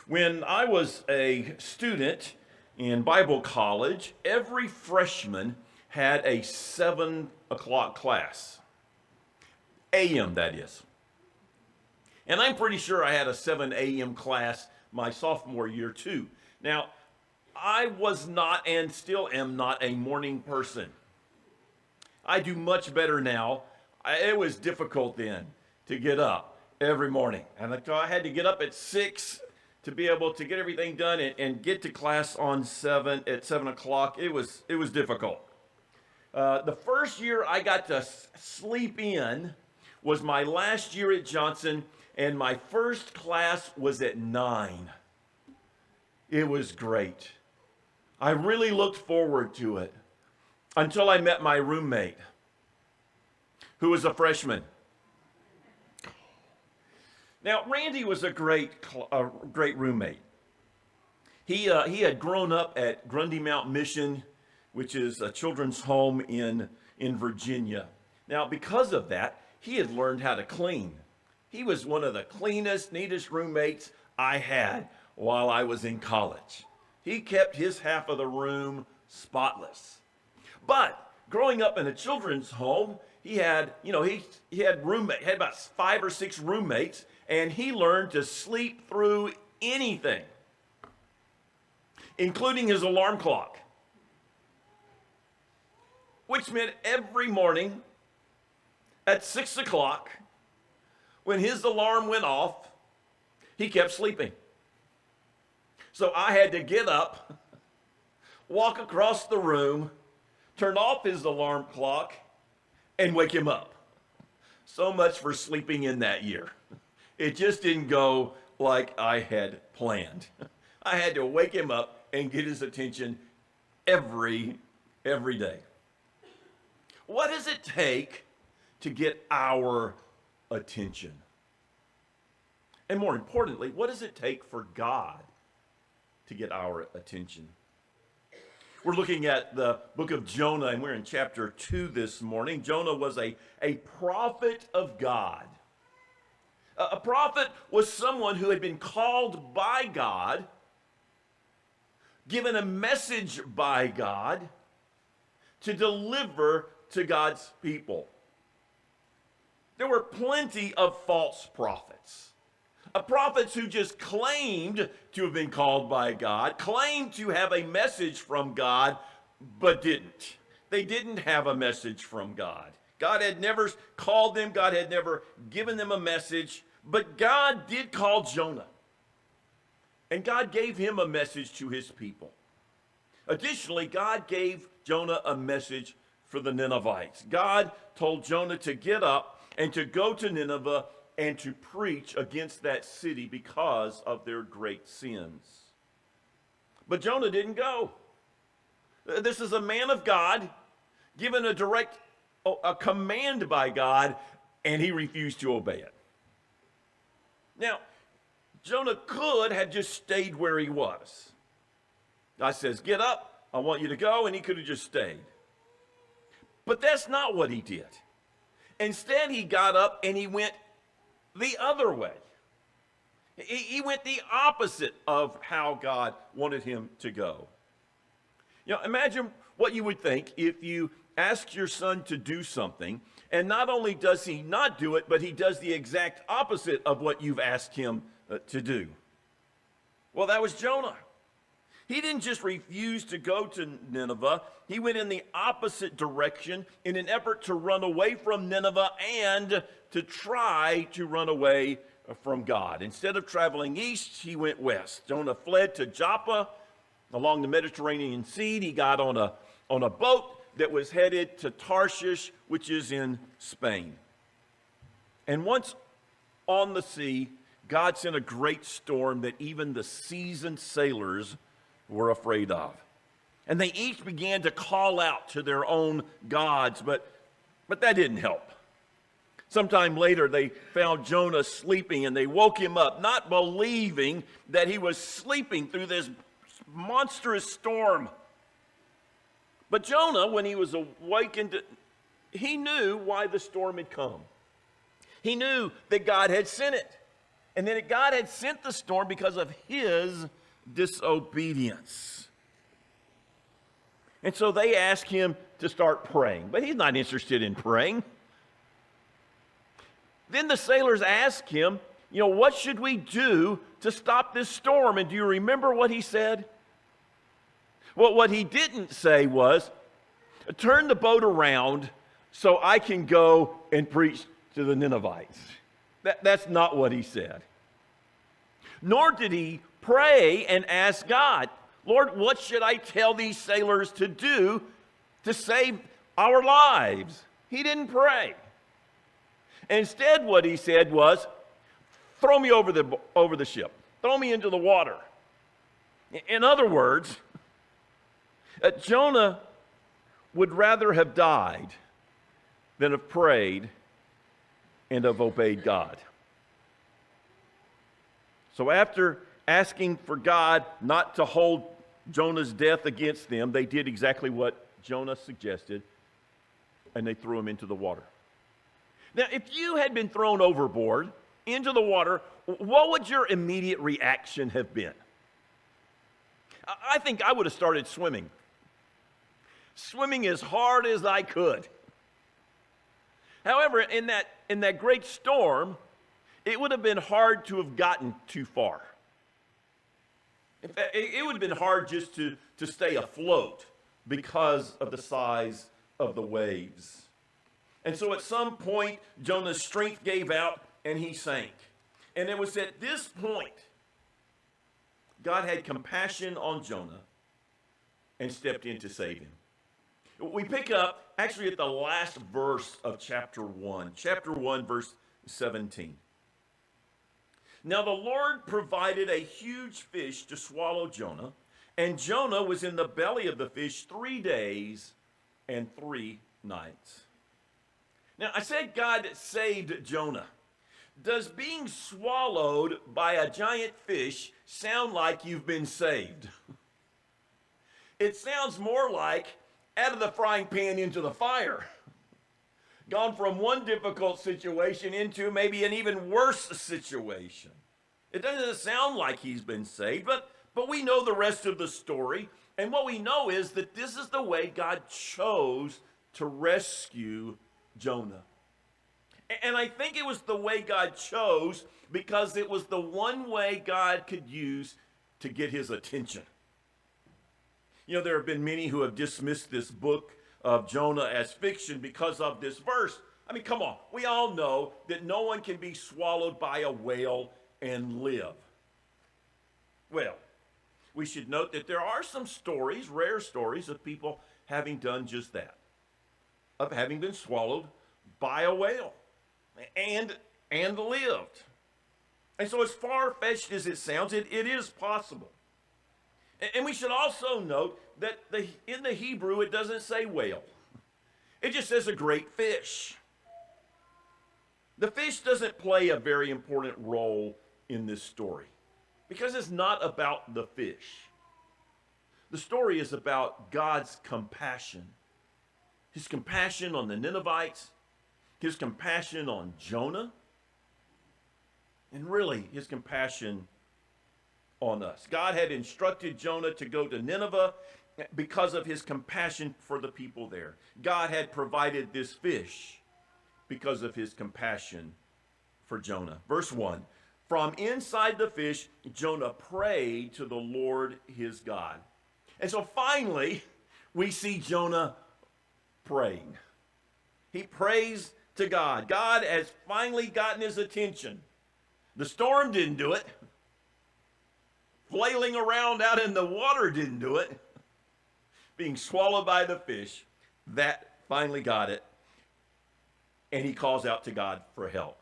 When I was a student in Bible college, every freshman had a 7 o'clock class, a.m. that is. And I'm pretty sure I had a 7 a.m. class my sophomore year too. Now, I was not and still am not a morning person. I do much better now. It was difficult then to get up every morning. And I had to get up at 6 to be able to get everything done and get to class on 7 at 7 o'clock. It was difficult. The first year I got to sleep in was my last year at Johnson, and my first class was at 9. It was great. I really looked forward to it until I met my roommate, who was a freshman. Now, Randy was a great roommate. He had grown up at Grundy Mount Mission, which is a children's home in Virginia. Now, because of that, he had learned how to clean. He was one of the cleanest, neatest roommates I had while I was in college. He kept his half of the room spotless. But growing up in a children's home, he had about 5 or 6 roommates, and he learned to sleep through anything, including his alarm clock, which meant every morning at 6 o'clock, when his alarm went off, he kept sleeping. So I had to get up, walk across the room, turn off his alarm clock, and wake him up. So much for sleeping in that year. It just didn't go like I had planned. I had to wake him up and get his attention every day. What does it take to get our attention? And more importantly, what does it take for God to get our attention? We're looking at the book of Jonah, and we're in chapter 2 this morning. Jonah was a prophet of God. A prophet was someone who had been called by God, given a message by God to deliver to God's people. There were plenty of false prophets. Prophets who just claimed to have been called by God, claimed to have a message from God, but didn't. They didn't have a message from God. God had never called them. God had never given them a message, but God did call Jonah. And God gave him a message to his people. Additionally, God gave Jonah a message for the Ninevites. God told Jonah to get up and to go to Nineveh and to preach against that city because of their great sins. But Jonah didn't go. This is a man of God, given a command by God, and he refused to obey it. Now, Jonah could have just stayed where he was. God says, get up, I want you to go, and he could have just stayed. But that's not what he did. Instead, he got up and he went the other way. He went the opposite of how God wanted him to go. Imagine what you would think if you asked your son to do something, and not only does he not do it, but he does the exact opposite of what you've asked him to do. Well, that was Jonah. He didn't just refuse to go to Nineveh. He went in the opposite direction in an effort to run away from Nineveh and to try to run away from God. Instead of traveling east, he went west. Jonah fled to Joppa along the Mediterranean Sea. He got on a boat that was headed to Tarshish, which is in Spain. And once on the sea, God sent a great storm that even the seasoned sailors were afraid of. And they each began to call out to their own gods, but that didn't help. Sometime later, they found Jonah sleeping, and they woke him up, not believing that he was sleeping through this monstrous storm. But Jonah, when he was awakened, he knew why the storm had come. He knew that God had sent it. and that God had sent the storm because of his disobedience. And so they ask him to start praying, but he's not interested in praying. Then the sailors ask him, what should we do to stop this storm? And do you remember what he said? Well, what he didn't say was, turn the boat around so I can go and preach to the Ninevites. That's not what he said. Nor did he pray and ask God, Lord, what should I tell these sailors to do to save our lives? He didn't pray. Instead, what he said was, throw me over the ship. Throw me into the water. In other words, Jonah would rather have died than have prayed and have obeyed God. So after asking for God not to hold Jonah's death against them, they did exactly what Jonah suggested, and they threw him into the water. Now, if you had been thrown overboard into the water, what would your immediate reaction have been? I think I would have started swimming. Swimming as hard as I could. However, in that great storm, it would have been hard to have gotten too far. In fact, it would have been hard just to stay afloat because of the size of the waves. And so at some point, Jonah's strength gave out and he sank. And it was at this point, God had compassion on Jonah and stepped in to save him. We pick up actually at the last verse of chapter 1. Chapter 1, verse 17. Now the Lord provided a huge fish to swallow Jonah, and Jonah was in the belly of the fish 3 days and 3 nights. Now I said God saved Jonah. Does being swallowed by a giant fish sound like you've been saved? It sounds more like out of the frying pan into the fire. Gone from one difficult situation into maybe an even worse situation. It doesn't sound like he's been saved, but we know the rest of the story. And what we know is that this is the way God chose to rescue Jonah. And I think it was the way God chose because it was the one way God could use to get his attention. There have been many who have dismissed this book of Jonah as fiction because of this verse. I mean, come on. We all know that no one can be swallowed by a whale and live. Well, we should note that there are some stories, rare stories, of people having done just that, of having been swallowed by a whale and lived. And so as far-fetched as it sounds, it is possible. And we should also note that in the Hebrew, it doesn't say whale. It just says a great fish. The fish doesn't play a very important role in this story because it's not about the fish. The story is about God's compassion. His compassion on the Ninevites, his compassion on Jonah, and really his compassion on us. God had instructed Jonah to go to Nineveh because of his compassion for the people there. God had provided this fish because of his compassion for Jonah. Verse 1, from inside the fish, Jonah prayed to the Lord his God. And so finally, we see Jonah praying. He prays to God. God has finally gotten his attention. The storm didn't do it. Flailing around out in the water didn't do it. Being swallowed by the fish, that finally got it. And he calls out to God for help.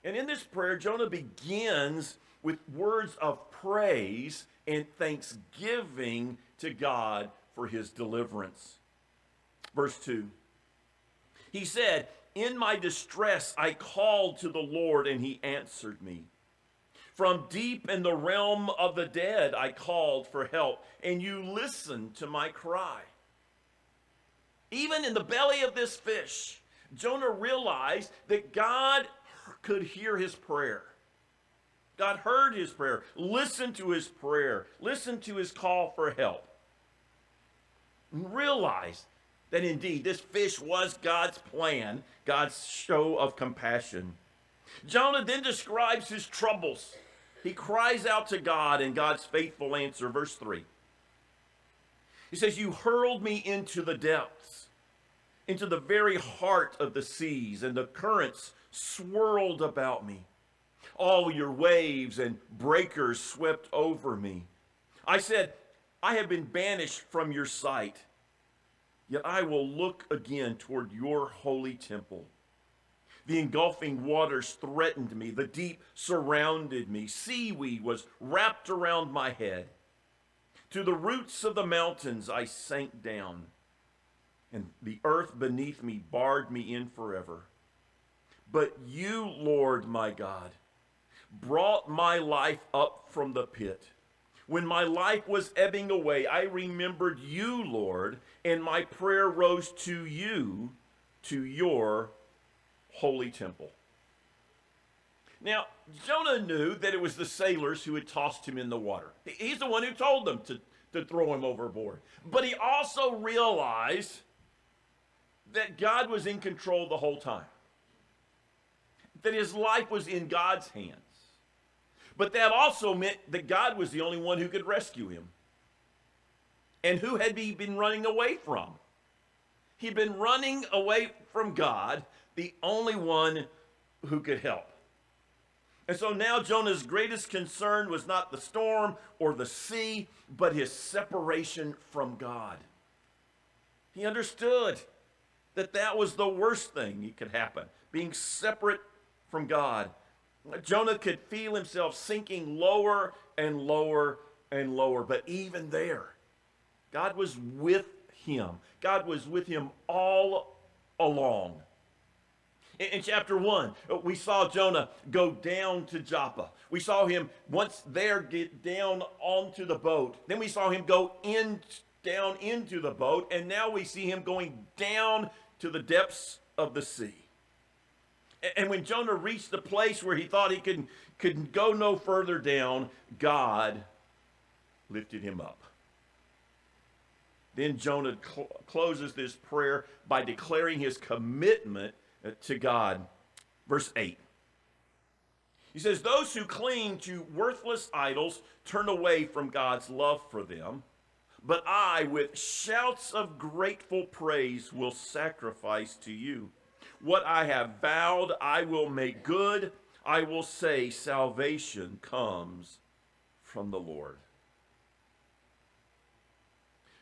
And in this prayer, Jonah begins with words of praise and thanksgiving to God for his deliverance. Verse 2. He said, in my distress I called to the Lord and he answered me. From deep in the realm of the dead I called for help, and you listened to my cry. Even in the belly of this fish, Jonah realized that God could hear his prayer. God heard his prayer, listened to his prayer, listened to his call for help, and realized that indeed this fish was God's plan, God's show of compassion. Jonah then describes his troubles. He cries out to God and God's faithful answer. Verse 3. He says, "You hurled me into the depths, into the very heart of the seas, and the currents swirled about me. All your waves and breakers swept over me. I said, I have been banished from your sight, yet I will look again toward your holy temple. The engulfing waters threatened me. The deep surrounded me. Seaweed was wrapped around my head. To the roots of the mountains I sank down, and the earth beneath me barred me in forever. But you, Lord my God, brought my life up from the pit. When my life was ebbing away, I remembered you, Lord, and my prayer rose to you, to your holy temple." Now, Jonah knew that it was the sailors who had tossed him in the water. He's the one who told them to throw him overboard. But he also realized that God was in control the whole time, that his life was in God's hands. But that also meant that God was the only one who could rescue him. And who had he been running away from? He'd been running away from God, the only one who could help. And so now Jonah's greatest concern was not the storm or the sea, but his separation from God. He understood that that was the worst thing that could happen, being separate from God. Jonah could feel himself sinking lower and lower and lower. But even there, God was with him. God was with him all along. In chapter 1, we saw Jonah go down to Joppa. We saw him, once there, get down onto the boat. Then we saw him go down into the boat. And now we see him going down to the depths of the sea. And when Jonah reached the place where he thought he could go no further down, God lifted him up. Then Jonah closes this prayer by declaring his commitment to God. Verse 8. He says, "Those who cling to worthless idols turn away from God's love for them, but I, with shouts of grateful praise, will sacrifice to you. What I have vowed, I will make good. I will say, salvation comes from the Lord."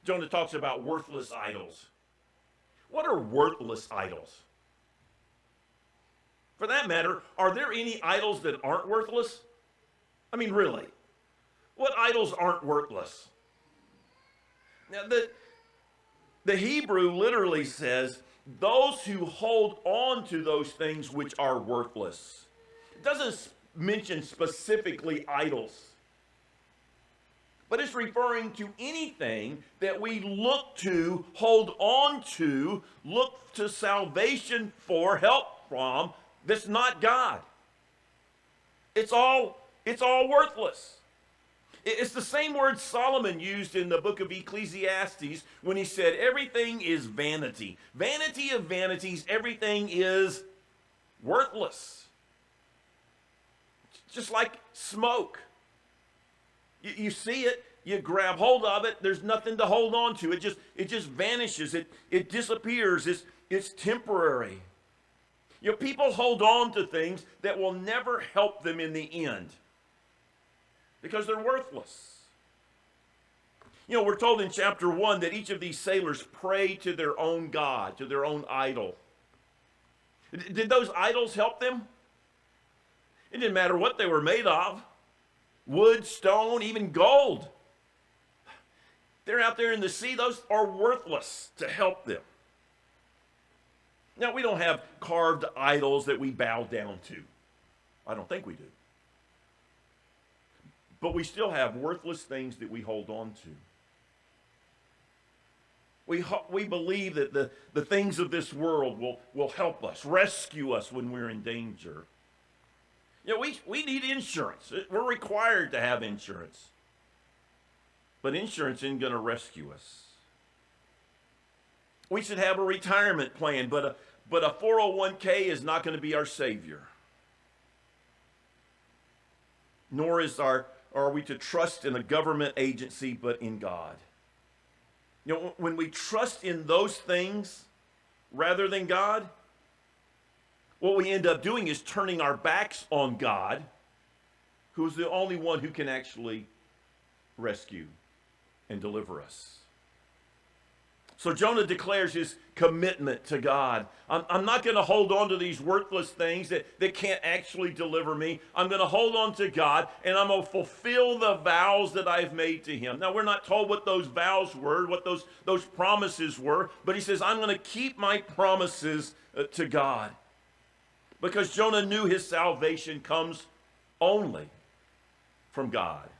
Jonah talks about worthless idols. What are worthless idols? For that matter, are there any idols that aren't worthless? I mean, really, what idols aren't worthless? Now, the Hebrew literally says, those who hold on to those things which are worthless. It doesn't mention specifically idols, but it's referring to anything that we look to, hold on to, look to salvation for, help from, that's not God. It's all worthless. It's the same word Solomon used in the book of Ecclesiastes when he said, everything is vanity. Vanity of vanities, everything is worthless. Just like smoke. You see it, you grab hold of it, there's nothing to hold on to. It just vanishes, it disappears, it's temporary. You know, people hold on to things that will never help them in the end because they're worthless. You know, we're told in chapter 1 that each of these sailors prayed to their own god, to their own idol. Did those idols help them? It didn't matter what they were made of. Wood, stone, even gold. They're out there in the sea. Those are worthless to help them. Now, we don't have carved idols that we bow down to. I don't think we do. But we still have worthless things that we hold on to. We believe that the things of this world will help us, rescue us when we're in danger. We need insurance. We're required to have insurance. But insurance isn't going to rescue us. We should have a retirement plan, but a 401k is not going to be our savior. Nor are we to trust in a government agency, but in God. When we trust in those things rather than God, what we end up doing is turning our backs on God, who is the only one who can actually rescue and deliver us. So Jonah declares his commitment to God. I'm not going to hold on to these worthless things that can't actually deliver me. I'm going to hold on to God, and I'm going to fulfill the vows that I've made to him. Now, we're not told what those vows were, what those promises were, but he says, I'm going to keep my promises to God. Because Jonah knew his salvation comes only from God.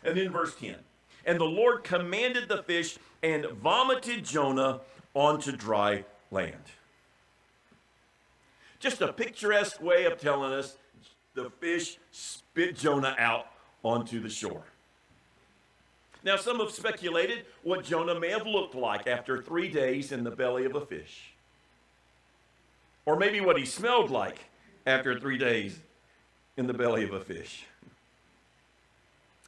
And then verse 10. And the Lord commanded the fish and vomited Jonah onto dry land. Just a picturesque way of telling us the fish spit Jonah out onto the shore. Now, some have speculated what Jonah may have looked like after 3 days in the belly of a fish. Or maybe what he smelled like after 3 days in the belly of a fish.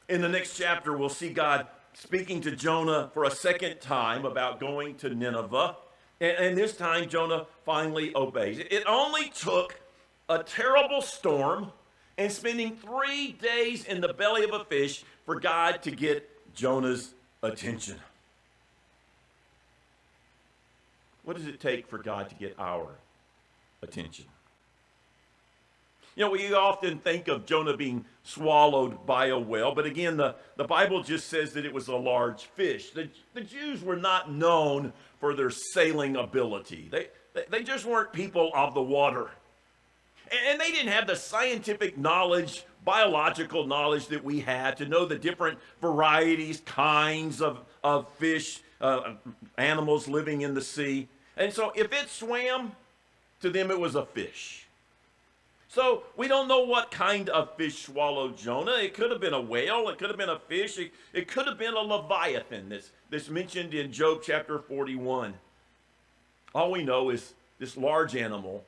In the next chapter, we'll see God speaking to Jonah for a second time about going to Nineveh. And this time, Jonah finally obeys. It only took a terrible storm and spending 3 days in the belly of a fish for God to get Jonah's attention. What does it take for God to get our attention? We often think of Jonah being swallowed by a whale, but again, the Bible just says that it was a large fish. The Jews were not known for their sailing ability. They just weren't people of the water. And they didn't have the scientific knowledge, biological knowledge that we had to know the different varieties, kinds of fish, animals living in the sea. And so if it swam, to them it was a fish. So we don't know what kind of fish swallowed Jonah. It could have been a whale. It could have been a fish. It could have been a leviathan that's mentioned in Job chapter 41. All we know is this large animal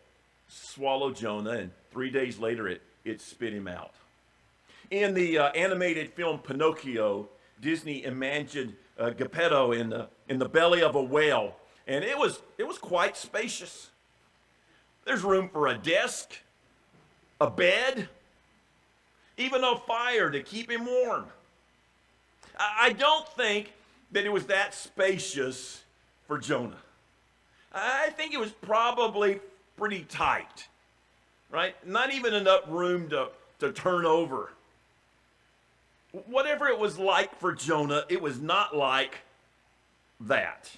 swallowed Jonah, and 3 days later it spit him out. In the animated film Pinocchio, Disney imagined Geppetto in the belly of a whale, and it was quite spacious. There's room for a desk, a bed, even a fire to keep him warm. I don't think that it was that spacious for Jonah. I think it was probably pretty tight, right? Not even enough room to turn over. Whatever it was like for Jonah, it was not like that.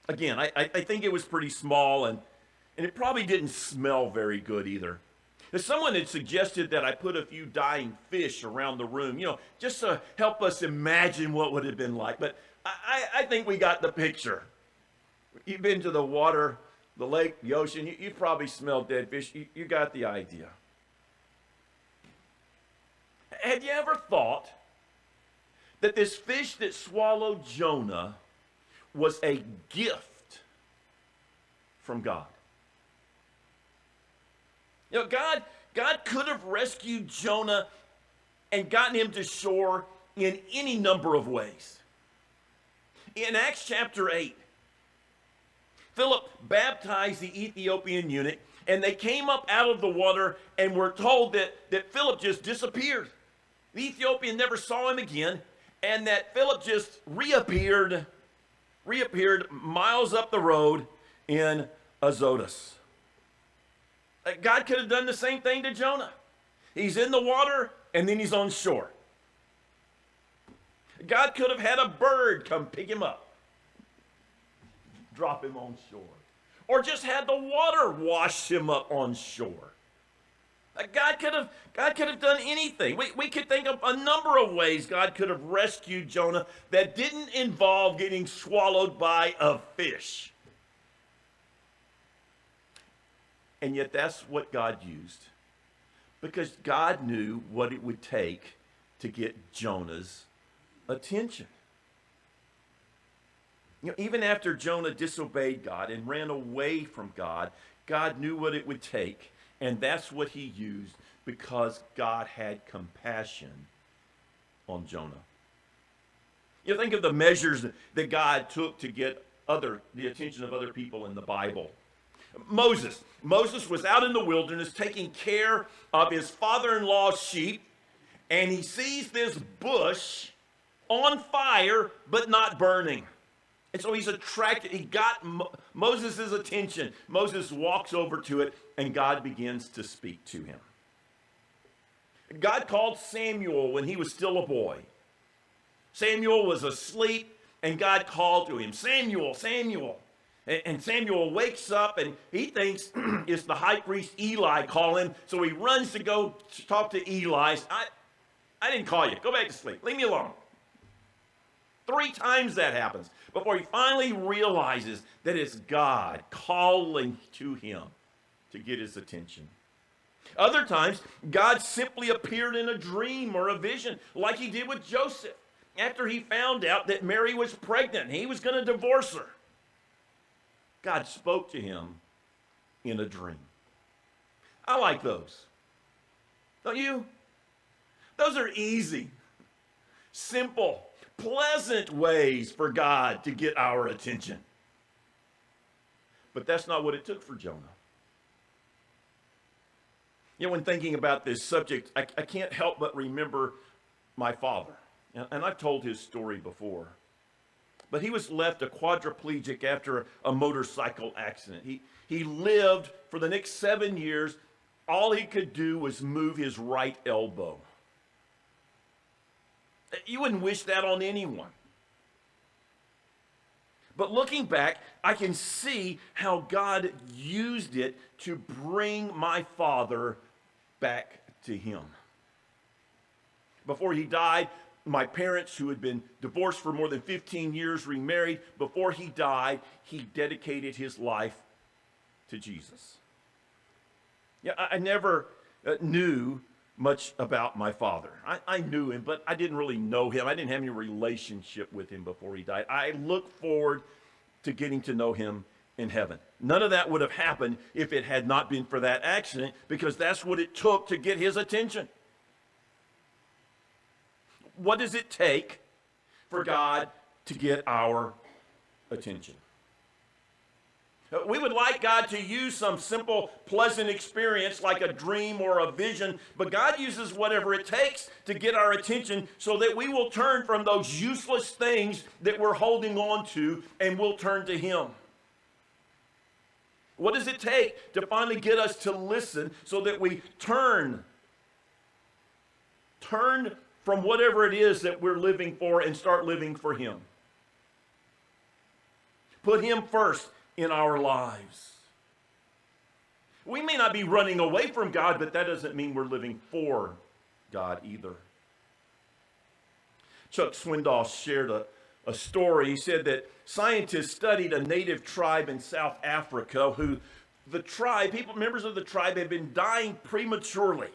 Again, I think it was pretty small, and it probably didn't smell very good either. Someone had suggested that I put a few dying fish around the room, just to help us imagine what would have been like. But I think we got the picture. You've been to the water, the lake, the ocean. You probably smelled dead fish. You got the idea. Have you ever thought that this fish that swallowed Jonah was a gift from God? God could have rescued Jonah and gotten him to shore in any number of ways. In Acts chapter 8, Philip baptized the Ethiopian eunuch, and they came up out of the water and were told that Philip just disappeared. The Ethiopian never saw him again, and that Philip just reappeared miles up the road in Azotus. God could have done the same thing to Jonah. He's in the water, and then he's on shore. God could have had a bird come pick him up, drop him on shore, or just had the water wash him up on shore. God could have done anything. We could think of a number of ways God could have rescued Jonah that didn't involve getting swallowed by a fish. And yet that's what God used Because God knew what it would take to get Jonah's attention. Even after Jonah disobeyed God and ran away from God, God knew what it would take, and that's what he used because God had compassion on Jonah. You think of the measures that God took to get the attention of other people in the Bible. Moses was out in the wilderness taking care of his father-in-law's sheep, and he sees this bush on fire but not burning. And so he's attracted. He got Moses' attention. Moses walks over to it, and God begins to speak to him. God called Samuel when he was still a boy. Samuel was asleep, and God called to him, Samuel, Samuel. And Samuel wakes up, and he thinks it's the high priest Eli calling, so he runs to go talk to Eli. I didn't call you. Go back to sleep. Leave me alone. 3 times that happens before he finally realizes that it's God calling to him to get his attention. Other times, God simply appeared in a dream or a vision, like he did with Joseph. After he found out that Mary was pregnant, he was going to divorce her. God spoke to him in a dream. I like those. Don't you? Those are easy, simple, pleasant ways for God to get our attention. But that's not what it took for Jonah. When thinking about this subject, I can't help but remember my father. And I've told his story before. But he was left a quadriplegic after a motorcycle accident. He lived for the next 7 years. All he could do was move his right elbow. You wouldn't wish that on anyone. But looking back, I can see how God used it to bring my father back to him. Before he died, my parents, who had been divorced for more than 15 years, remarried. Before he died, he dedicated his life to Jesus. I never knew much about my father. I knew him, but I didn't really know him. I didn't have any relationship with him before he died. I look forward to getting to know him in heaven. None of that would have happened if it had not been for that accident, because that's what it took to get his attention. What does it take for God to get our attention? We would like God to use some simple, pleasant experience like a dream or a vision, but God uses whatever it takes to get our attention so that we will turn from those useless things that we're holding on to and we'll turn to Him. What does it take to finally get us to listen so that we turn from whatever it is that we're living for and start living for Him? Put Him first in our lives. We may not be running away from God, but that doesn't mean we're living for God either. Chuck Swindoll shared a story. He said that scientists studied a native tribe in South Africa who members of the tribe had been dying prematurely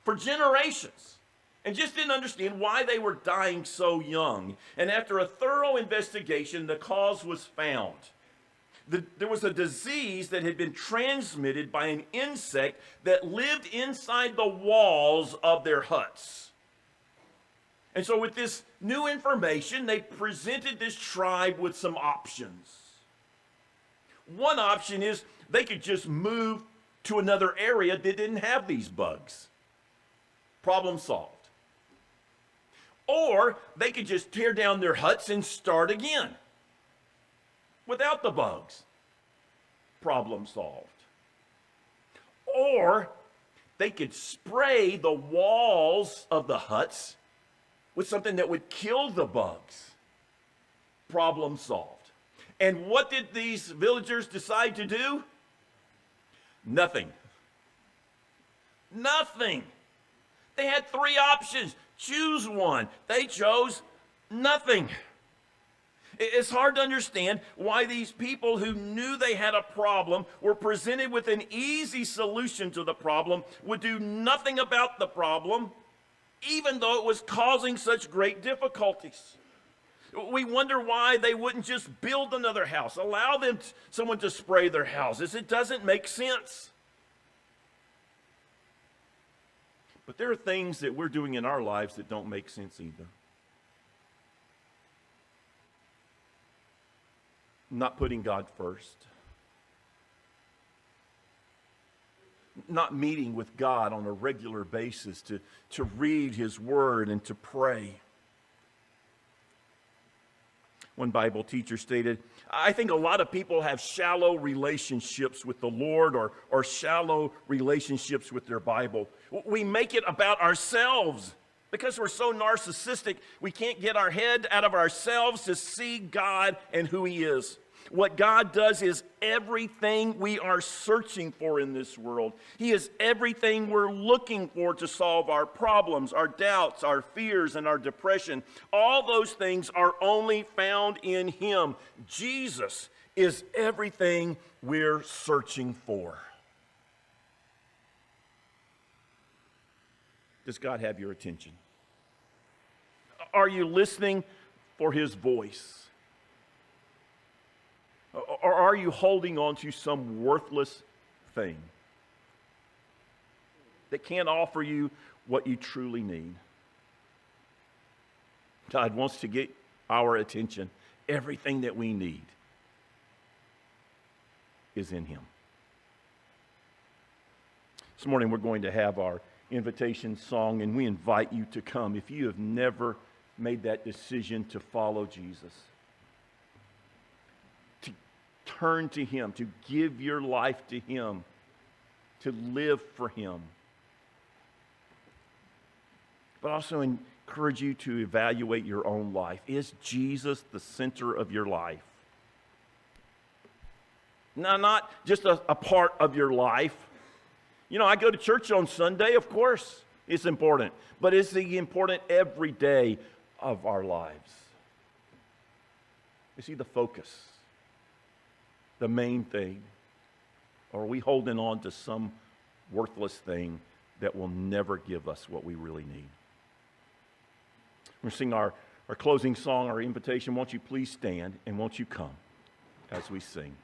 for generations and just didn't understand why they were dying so young. And after a thorough investigation, the cause was found. There was a disease that had been transmitted by an insect that lived inside the walls of their huts. And so with this new information, they presented this tribe with some options. One option is they could just move to another area that didn't have these bugs. Problem solved. Or they could just tear down their huts and start again without the bugs. Problem solved. Or they could spray the walls of the huts with something that would kill the bugs. Problem solved. And what did these villagers decide to do? Nothing. Nothing. They had 3 options. Choose one. They chose nothing. It's hard to understand why these people who knew they had a problem, were presented with an easy solution to the problem, would do nothing about the problem, even though it was causing such great difficulties. We wonder why they wouldn't just build another house, allow someone to spray their houses. It doesn't make sense. But there are things that we're doing in our lives that don't make sense either. Not putting God first. Not meeting with God on a regular basis to read His Word and to pray. One Bible teacher stated, I think a lot of people have shallow relationships with the Lord or shallow relationships with their Bible. We make it about ourselves. Because we're so narcissistic, we can't get our head out of ourselves to see God and who He is. What God does is everything we are searching for in this world. He is everything we're looking for to solve our problems, our doubts, our fears, and our depression. All those things are only found in Him. Jesus is everything we're searching for. Does God have your attention? Are you listening for His voice? Or are you holding on to some worthless thing that can't offer you what you truly need? God wants to get our attention. Everything that we need is in Him. This morning we're going to have our invitation song, and we invite you to come if you have never made that decision to follow Jesus. Turn to Him, to give your life to Him, to live for Him. But also encourage you to evaluate your own life. Is Jesus the center of your life? Now, not just a part of your life. You know, I go to church on Sunday, of course, it's important. But is He important every day of our lives? Is He the focus? The main thing? Or are we holding on to some worthless thing that will never give us what we really need? We're singing our closing song, our invitation. Won't you please stand and won't you come as we sing?